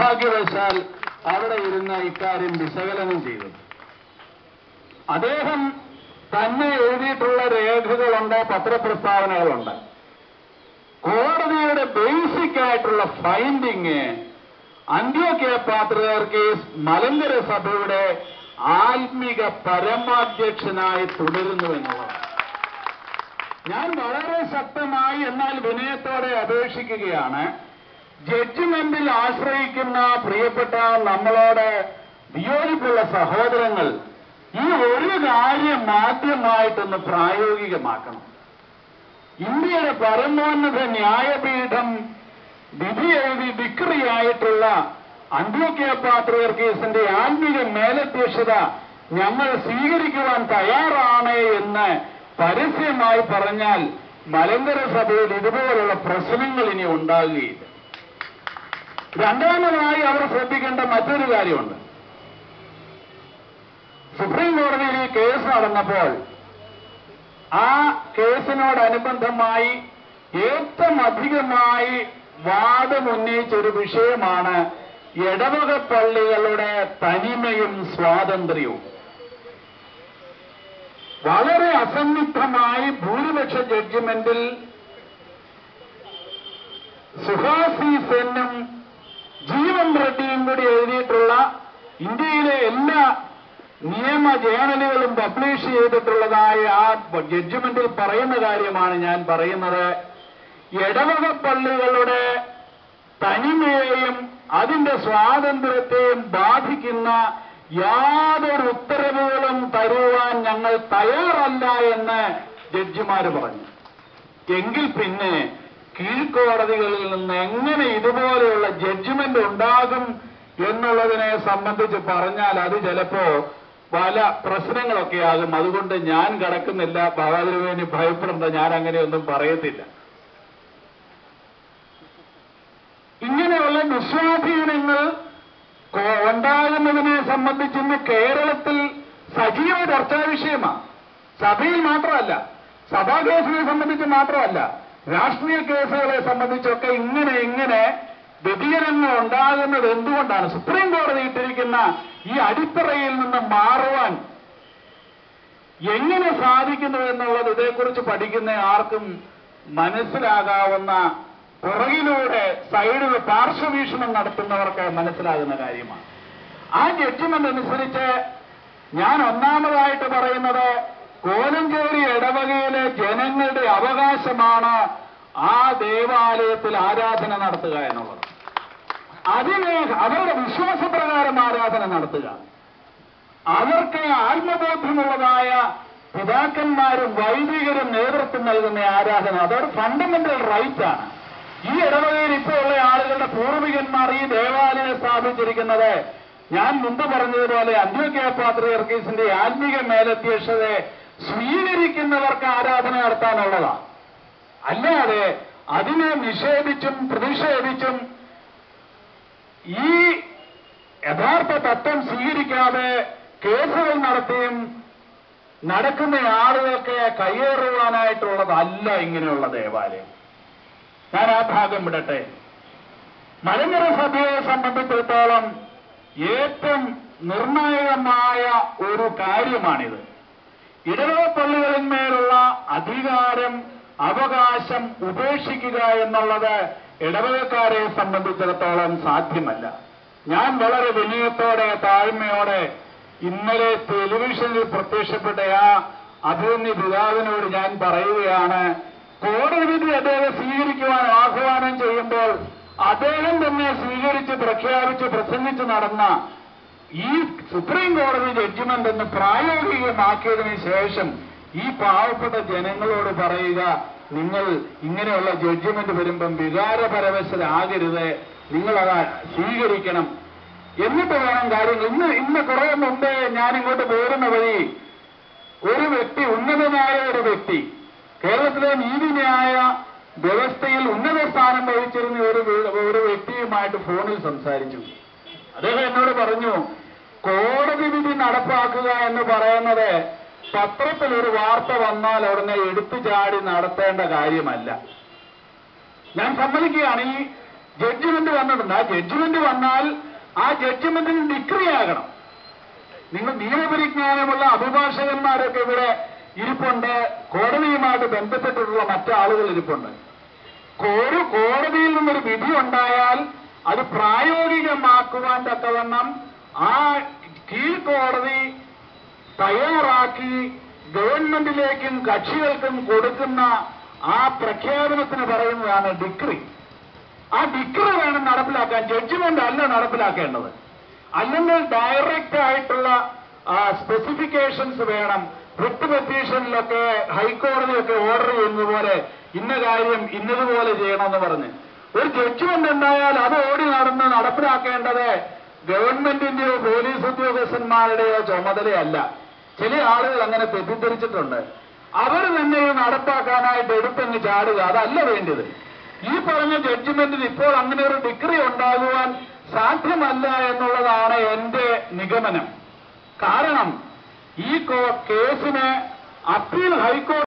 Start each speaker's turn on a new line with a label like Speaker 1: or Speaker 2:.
Speaker 1: നിർഭാഗ്യവശാൽ അവിടെ ഇരുന്ന് ഇക്കാര്യം വിശകലനം ചെയ്തു. അദ്ദേഹം തന്നെ എഴുതിയിട്ടുള്ള രേഖകളുണ്ട്, പത്രപ്രസ്താവനകളുണ്ട്. കോടതിയുടെ ബേസിക് ആയിട്ടുള്ള ഫൈൻഡിങ് അന്ത്യോക്യ പാത്രിയാർക്കീസ് മലങ്കര സഭയുടെ ആത്മിക പരമാധ്യക്ഷനായി തുടരുന്നു എന്നുള്ളതാണ്. ഞാൻ വളരെ ശക്തമായി എന്നാൽ വിനയത്തോടെ അപേക്ഷിക്കുകയാണ്, ജഡ്ജ്മെന്റിൽ ആശ്രയിക്കുന്ന പ്രിയപ്പെട്ട നമ്മളോട് വിയോജിപ്പുള്ള സഹോദരങ്ങൾ, ഈ ഒരു കാര്യം ആദ്യമായിട്ടൊന്ന് പ്രായോഗികമാക്കണം. ഇന്ത്യയുടെ പരമോന്നത ന്യായപീഠം വിധി എഴുതി ഡിക്രിയായിട്ടുള്ള അന്ത്യോക്യ പാത്രിയാർക്കീസിന്റെ ആത്മീക മേലധ്യക്ഷത ഞങ്ങൾ സ്വീകരിക്കുവാൻ തയ്യാറാണ് എന്ന് പരസ്യമായി പറഞ്ഞാൽ മലങ്കര സഭയിൽ ഇതുപോലുള്ള പ്രശ്നങ്ങൾ ഇനി ഉണ്ടാകുകയില്ല. രണ്ടാമതായി അവർ ശ്രദ്ധിക്കേണ്ട മറ്റൊരു കാര്യമുണ്ട്. സുപ്രീം കോടതിയിൽ ഈ കേസ് നടന്നപ്പോൾ ആ കേസിനോടനുബന്ധമായി ഏറ്റവും അധികമായി വാദമുന്നയിച്ചൊരു വിഷയമാണ് ഇടവക പള്ളികളുടെ തനിമയും സ്വാതന്ത്ര്യവും. വളരെ അസന്നിഗ്ധമായി ഭൂരിപക്ഷ ജഡ്ജ്മെന്റിൽ സുഹാസി സെന്നും ജീവൻ റെഡ്ഡിയും കൂടി എഴുതിയിട്ടുള്ള ഇന്ത്യയിലെ എല്ലാ നിയമ ജേണലുകളും പബ്ലിഷ് ചെയ്തിട്ടുള്ളതായ ആ ജഡ്ജ്മെന്റിൽ പറയുന്ന കാര്യമാണ് ഞാൻ പറയുന്നത്. ഇടവക പള്ളികളുടെ തനിമയെയും അതിന്റെ സ്വാതന്ത്ര്യത്തെയും ബാധിക്കുന്ന യാതൊരു ഉത്തരവുകളും തരുവാൻ ഞങ്ങൾ തയ്യാറല്ല എന്ന് ജഡ്ജിമാര് പറഞ്ഞു. എങ്കിൽ പിന്നെ കീഴ്ക്കോടതികളിൽ നിന്ന് എങ്ങനെ ഇതുപോലെയുള്ള ജഡ്ജ്മെന്റ് ഉണ്ടാകും എന്നുള്ളതിനെ സംബന്ധിച്ച് പറഞ്ഞാൽ അത് ചിലപ്പോ പല പ്രശ്നങ്ങളൊക്കെയാകും. അതുകൊണ്ട് ഞാൻ കടക്കുന്നില്ല, ബാബാതിരുവേനി ഭയപ്പെടേണ്ട, ഞാൻ അങ്ങനെയൊന്നും പറയത്തില്ല. ഇങ്ങനെയുള്ള നിസ്വാധീനങ്ങൾ ഉണ്ടാകുന്നതിനെ സംബന്ധിച്ച് കേരളത്തിൽ സജീവ ചർച്ചാ വിഷയമാണ്. സഭയിൽ മാത്രമല്ല, സഭാ കേസിനെ സംബന്ധിച്ച് മാത്രമല്ല, രാഷ്ട്രീയ കേസുകളെ സംബന്ധിച്ചൊക്കെ ഇങ്ങനെ വ്യതിയാനങ്ങൾ ഉണ്ടാകുന്നത് എന്തുകൊണ്ടാണ്? സുപ്രീം കോടതി ഇട്ടിരിക്കുന്ന ഈ അടിത്തറയിൽ നിന്ന് മാറുവാൻ എങ്ങനെ സാധിക്കുന്നു എന്നുള്ളത് ഇതേക്കുറിച്ച് പഠിക്കുന്ന ആർക്കും മനസ്സിലാകാവുന്ന, പുറകിലൂടെ സൈഡിൽ പാർശ്വവീക്ഷണം നടത്തുന്നവർക്ക് മനസ്സിലാകുന്ന കാര്യമാണ്. ആ ജഡ്ജ്മെന്റ് അനുസരിച്ച് ഞാൻ ഒന്നാമതായിട്ട് പറയുന്നത്, കോലഞ്ചേരി ഇടവകയിലെ ജനങ്ങളുടെ അവകാശമാണ് ആ ദേവാലയത്തിൽ ആരാധന നടത്തുക എന്നുള്ളത്. അതിനെ അവരുടെ വിശ്വാസപ്രകാരം ആരാധന നടത്തുക. അവർക്ക് ആത്മബോധമുള്ളതായ പിതാക്കന്മാരും വൈദികരും നേതൃത്വം നൽകുന്ന ആരാധന, അതൊരു ഫണ്ടമെന്റൽ റൈറ്റ് ആണ്. ഈ ഇടവകയിൽ ഇപ്പോൾ ഉള്ള ആളുകളുടെ പൂർവികന്മാർ ഈ ദേവാലയം സ്ഥാപിച്ചിരിക്കുന്നത് ഞാൻ മുമ്പ് പറഞ്ഞതുപോലെ അന്ത്യോക്യ പാത്രിയാർക്കീസിന്റെ ആത്മീക മേലധ്യക്ഷതയെ സ്വീകരിക്കുന്നവർക്ക് ആരാധന നടത്താനുള്ളതാണ്. അല്ലാതെ അതിനെ നിഷേധിച്ചും പ്രതിഷേധിച്ചും ഈ യഥാർത്ഥ തത്വം സ്വീകരിക്കാതെ കേസുകൾ നടത്തിയും നടക്കുന്ന ആളുകൾക്ക് കയ്യേറുവാനായിട്ടുള്ളതല്ല ഇങ്ങനെയുള്ള ദേവാലയം. ഞാൻ ആ ഭാഗം വിടട്ടെ. മലങ്കര സഭയെ സംബന്ധിച്ചിടത്തോളം ഏറ്റവും നിർണായകമായ ഒരു കാര്യമാണിത്. ഇടവക പള്ളികളിന്മേലുള്ള അധികാരം, അവകാശം ഉപേക്ഷിക്കുക എന്നുള്ളത് ഇടവകക്കാരെ സംബന്ധിച്ചിടത്തോളം സാധ്യമല്ല. ഞാൻ വളരെ വിനയത്തോടെ താഴ്മയോടെ ഇന്നലെ ടെലിവിഷനിൽ പ്രത്യക്ഷപ്പെട്ട ആ അഭിമന്യ പിതാവിനോട് ഞാൻ പറയുകയാണ്, കോടതി വിധി അദ്ദേഹം സ്വീകരിക്കുവാൻ ആഹ്വാനം ചെയ്യുമ്പോൾ അദ്ദേഹം തന്നെ സ്വീകരിച്ച് പ്രഖ്യാപിച്ച് പ്രസംഗിച്ച് നടന്ന ഈ സുപ്രീം കോടതി ജഡ്ജ്മെന്റ് എന്ന് പ്രായോഗികമാക്കിയതിനു ശേഷം ഈ പാവപ്പെട്ട ജനങ്ങളോട് പറയുക, നിങ്ങൾ ഇങ്ങനെയുള്ള ജഡ്ജ്മെന്റ് വരുമ്പം വികാരപരവശരാകരുത്, നിങ്ങളത് സ്വീകരിക്കണം, എന്നിട്ട് വേണം കാര്യങ്ങൾ. ഇന്ന് കുറെ മുമ്പേ ഞാനിങ്ങോട്ട് പോരുന്ന വഴി ഒരു വ്യക്തി, ഉന്നതനായ ഒരു വ്യക്തി, കേരളത്തിലെ നീതിന്യായ വ്യവസ്ഥയിൽ ഉന്നത സ്ഥാനം വഹിച്ചിരുന്ന ഒരു വ്യക്തിയുമായിട്ട് ഫോണിൽ സംസാരിച്ചു. അദ്ദേഹം എന്നോട് പറഞ്ഞു, കോടതി വിധി നടപ്പാക്കുക എന്ന് പറയുന്നത് പത്രത്തിൽ ഒരു വാർത്ത വന്നാൽ ഉടനെ എടുത്തു ചാടി നടത്തേണ്ട കാര്യമല്ല. ഞാൻ സമ്മതിക്കുകയാണ്, ഈ ജഡ്ജ്മെന്റ് വന്നിട്ടുണ്ട്. ആ ജഡ്ജ്മെന്റ് വന്നാൽ ആ ജഡ്ജ്മെന്റിന് ഡിഗ്രി ആകണം. നിങ്ങൾ നിയമപരിജ്ഞാനമുള്ള അഭിഭാഷകന്മാരൊക്കെ ഇവിടെ ഇരിപ്പുണ്ട്, കോടതിയുമായിട്ട് ബന്ധപ്പെട്ടിട്ടുള്ള മറ്റാളുകൾ ഇരിപ്പുണ്ട്. ഒരു കോടതിയിൽ നിന്നൊരു വിധി ഉണ്ടായാൽ അത് പ്രായോഗികമാക്കുവാൻ തക്കവണ്ണം ആ കീഴ്ക്കോടതി തയ്യാറാക്കി ഗവൺമെന്റിലേക്കും കക്ഷികൾക്കും കൊടുക്കുന്ന ആ പ്രഖ്യാപനത്തിന് പറയുന്നതാണ് ഡിഗ്രി. ആ ഡിഗ്രി വേണം നടപ്പിലാക്കാൻ, ജഡ്ജ്മെന്റ് അല്ല നടപ്പിലാക്കേണ്ടത്. അല്ലെങ്കിൽ ഡയറക്റ്റ് ആയിട്ടുള്ള സ്പെസിഫിക്കേഷൻസ് വേണം. റിട്ട് പെറ്റീഷനിലൊക്കെ ഹൈക്കോടതിയൊക്കെ ഓർഡർ ചെയ്യുന്നത് പോലെ ഇന്ന കാര്യം ഇന്നതുപോലെ ചെയ്യണമെന്ന് പറഞ്ഞ് ഒരു ജഡ്ജ്മെന്റ് ഉണ്ടായാൽ അത് ഓടി നടന്ന് നടപ്പിലാക്കേണ്ടത് ഗവൺമെന്റിന്റെയോ പോലീസ് ഉദ്യോഗസ്ഥന്മാരുടെയോ ചുമതലയല്ല. ചില ആളുകൾ അങ്ങനെ തെറ്റിദ്ധരിച്ചിട്ടുണ്ട്. അവർ തന്നെ ഇത് നടപ്പാക്കാനായിട്ട് എടുത്തങ്ങ് ചാടുക, അതല്ല വേണ്ടത്. ഈ പറഞ്ഞ ജഡ്ജ്മെന്റിന് ഇപ്പോൾ അങ്ങനെ ഒരു ഡിഗ്രി ഉണ്ടാകുവാൻ സാധ്യമല്ല എന്നുള്ളതാണ് എന്റെ നിഗമനം. കാരണം ഈ കേസിന് അപ്പീൽ ഹൈക്കോടതി